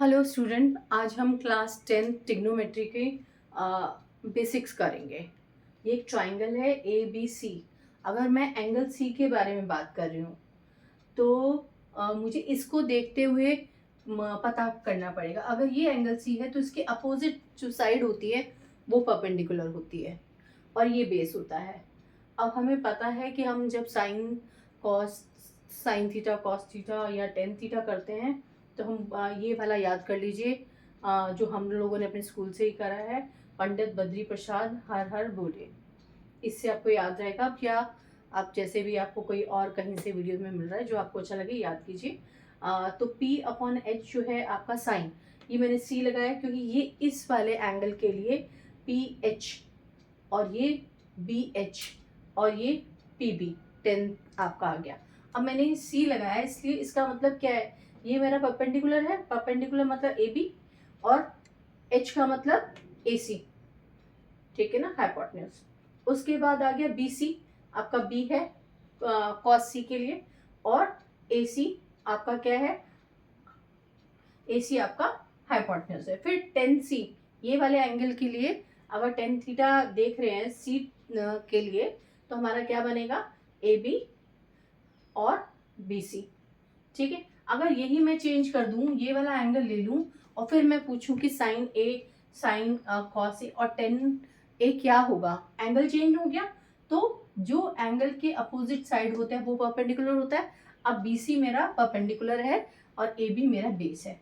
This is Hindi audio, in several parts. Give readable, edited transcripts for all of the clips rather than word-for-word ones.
हेलो स्टूडेंट, आज हम क्लास 10 ट्रिग्नोमेट्री के बेसिक्स करेंगे। ये एक ट्राइंगल है ABC। अगर मैं एंगल C के बारे में बात कर रही हूँ तो मुझे इसको देखते हुए पता करना पड़ेगा। अगर ये एंगल C है तो इसके अपोजिट जो साइड होती है वो परपेंडिकुलर होती है और ये बेस होता है। अब हमें पता है कि हम जब साइन थीटा कॉस थीटा या टेन थीटा करते हैं तो हम ये वाला याद कर लीजिए, जो हम लोगों ने अपने स्कूल से ही करा है, पंडित बद्री प्रसाद हर हर बोले। इससे आपको याद रहेगा। अब क्या आप जैसे भी आपको कोई और कहीं से वीडियो में मिल रहा है जो आपको अच्छा लगे याद कीजिए। तो P/H जो है आपका साइन, ये मैंने C लगाया क्योंकि ये इस वाले एंगल के लिए PH और ये BH और ये PB 10 आपका आ गया। अब मैंने C लगाया इसलिए इसका मतलब क्या है, ये मेरा परपेंडिकुलर है। परपेंडिकुलर मतलब AB और H का मतलब AC, ठीक है ना, हाइपोटेन्यूज। उसके बाद आ गया BC, आपका B है cos C के लिए, और AC आपका क्या है, AC आपका हाइपोटेन्यूज है। फिर 10C ये वाले एंगल के लिए, अगर 10 थीटा देख रहे हैं C के लिए तो हमारा क्या बनेगा, AB और BC, ठीक है। अगर यही मैं चेंज कर दूं, ये वाला एंगल ले लूं और फिर मैं पूछूं कि sine A sine cos A और 10A क्या होगा, एंगल चेंज हो गया। तो जो एंगल के अपोजिट साइड होता है वो परपेंडिकुलर होता है। अब BC मेरा परपेंडिकुलर है और AB मेरा बेस है,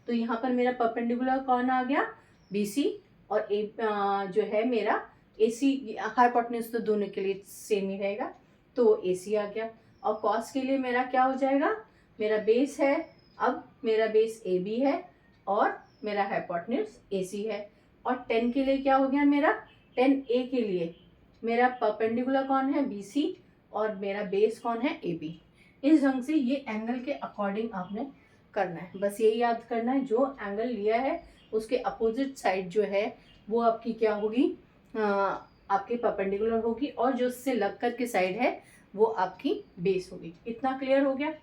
तो यहाँ पर मेरा परपेंडिकुलर कौन आ गया, BC, और जो है मेरा AC। हाइपोटेन्यूज तो दोनों के लिए सेम ही रहेगा, तो AC आ गया। और कॉस के लिए मेरा क्या हो जाएगा, मेरा बेस है, अब मेरा बेस AB है और मेरा हाइपोटेन्यूज AC है। और 10 के लिए क्या हो गया, मेरा 10A के लिए मेरा परपेंडिकुलर कौन है, BC, और मेरा बेस कौन है, AB। इस ढंग से ये एंगल के अकॉर्डिंग आपने करना है। बस यही याद करना है, जो एंगल लिया है उसके अपोजिट साइड जो है वो आपकी क्या होगी, आपके परपेंडिकुलर होगी, और जो उससे लग कर के साइड है वो आपकी बेस होगी। इतना क्लियर हो गया।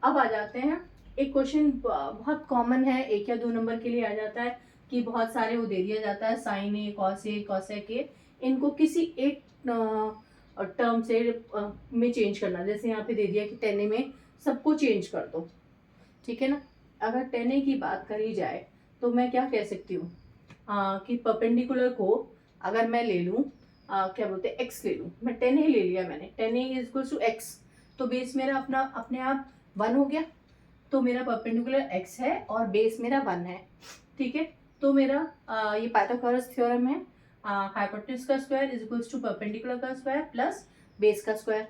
अब आ जाते हैं, एक क्वेश्चन बहुत कॉमन है, 1 या 2 नंबर के लिए आ जाता है कि बहुत सारे वो दे दिया जाता है साइन ए कॉसेक ए, इनको किसी एक टर्म से में चेंज करना। जैसे यहाँ पे दे दिया कि 10A में सबको चेंज कर दो, ठीक है ना। अगर 10A की बात करी जाए तो मैं क्या कह सकती हूँ, कि परपेंडिकुलर को अगर मैं ले लूँ, क्या बोलते हैं, x ले लूँ। मैं 10A ले लिया मैंने, 10A is equal to x, तो बेस मेरा अपना अपने आप 1 हो गया। तो मेरा परपेंडिकुलर x है और बेस मेरा 1 है, ठीक है। तो मेरा ये पाइथागोरस थ्योरम है, हाइपोटेन्यूज का square is equals to perpendicular का स्क्वायर प्लस बेस का स्क्वायर,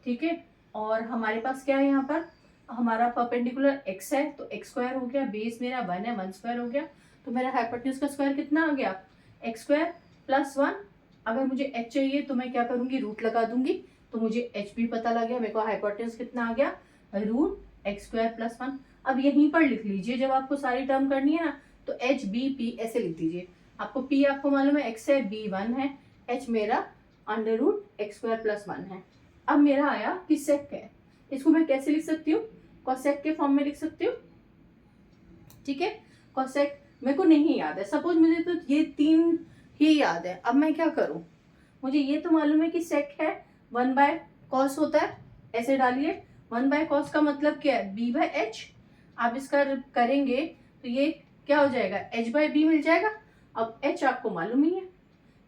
ठीक है। और हमारे पास क्या है, यहाँ पर हमारा परपेंडिकुलर x है तो x स्क्वायर हो गया, बेस मेरा 1 है, 1 स्क्वायर हो गया। तो मेरा हाइपोटेन्यूज का स्क्वायर कितना आ गया, x स्क्वायर प्लस 1। अगर मुझे h चाहिए तो मैं क्या करूंगी, रूट लगा दूंगी, तो मुझे h भी पता लग गया। मेरे को हाइपोटेन्यूज कितना आ गया, रूट x स्क्वायर प्लस 1। अब यहीं पर लिख लीजिए, जब आपको सारी टर्म करनी है ना तो HBP ऐसे लिख दीजिए। आपको P आपको मालूम है x है, B 1 है, h मेरा under root x square plus 1 है। अब मेरा आया कि सेक है, इसको मैं कैसे लिख सकती हूँ, कॉसेक के फॉर्म में लिख सकती हूँ, ठीक है। कॉसेक मेरे को नहीं याद है, सपोज मुझे तो ये 3 ही याद है। अब मैं क्या करूँ, मुझे ये तो मालूम है कि सेक है 1/cos होता है, ऐसे डालिए। 1/cos का मतलब क्या है, B/h। आप इसका करेंगे तो ये क्या हो जाएगा, h/b मिल जाएगा। अब h आपको मालूम ही है,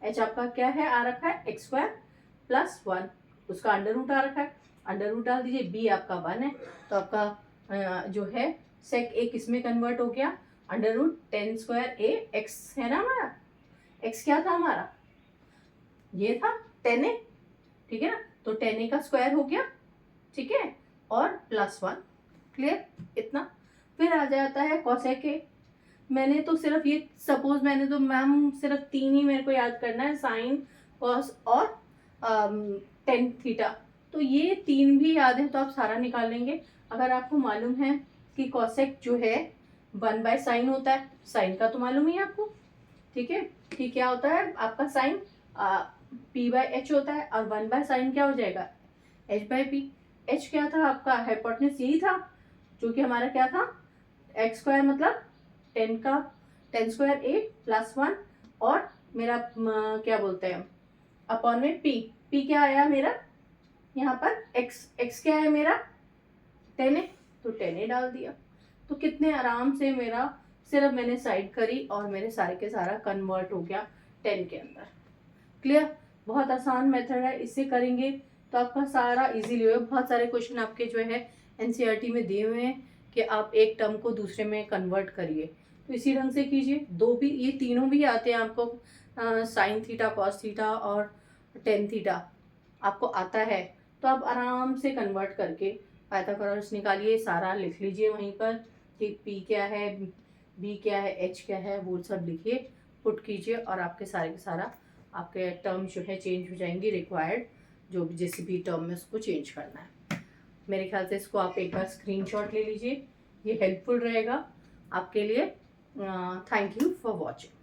h आपका क्या है, आ रखा है x स्क्वायर प्लस 1, उसका अंडर रूट आ रखा है, अंडर रूट डाल दीजिए। b आपका 1 है तो आपका जो है सेक a किस में कन्वर्ट हो गया, under root 10 square a x है ना हमारा, x क्या था हमारा, ये था 10a, ठीक है ना। तो 10a का स्क्वायर हो गया, ठीक है, और प्लस 1, क्लियर इतना। फिर आ जाता है कॉसेक a। मैंने तो सिर्फ ये सपोज, मैंने तो मैम सिर्फ 3 ही मेरे को याद करना है, साइन कॉस और टेन थीटा। तो ये 3 भी याद है तो आप सारा निकाल लेंगे। अगर आपको मालूम है कि कॉसेक जो है 1/sin होता है, साइन का तो मालूम ही है आपको, ठीक है, कि क्या होता है आपका साइन P/h होता है, और 1/sin क्या हो जाएगा, h/p। h क्या था आपका, हाइपोटेन्यूज यही था जो कि हमारा क्या था, x स्क्वायर मतलब 10 स्क्वायर ए प्लस 1 और मेरा क्या बोलते हैं अपॉन में पी क्या आया मेरा यहाँ पर एक्स क्या है मेरा 10 है, तो 10 डाल दिया। तो कितने आराम से मेरा सिर्फ मैंने साइड करी और मेरे सारे के सारा कन्वर्ट हो गया 10 के अंदर। क्लियर? बहुत आसान मेथड है, इससे करेंगे तो आपका सारा इजीली होगा। बहुत सारे क्वेश्चन आपके जो है एनसीईआरटी में दिए हुए हैं कि आप एक टर्म को दूसरे में कन्वर्ट करिए, तो इसी ढंग से कीजिए। ये तीनों भी आते हैं आपको, साइन थीटा, कॉस थीटा और टेन थीटा आपको आता है, तो आप आराम से कन्वर्ट करके पाइथागोरस निकालिए, सारा लिख लीजिए वहीं पर कि पी क्या है, बी क्या है, एच क्या है, वो सब लिखिए, पुट कीजिए और आपके सारे के सारा आपके टर्म जो है चेंज हो जाएंगी। रिक्वायर्ड जो भी जैसे भी टर्म में उसको चेंज करना है। मेरे ख्याल से इसको आप एक बार स्क्रीनशॉट ले लीजिए, ये हेल्पफुल रहेगा आपके लिए। Thank you for watching.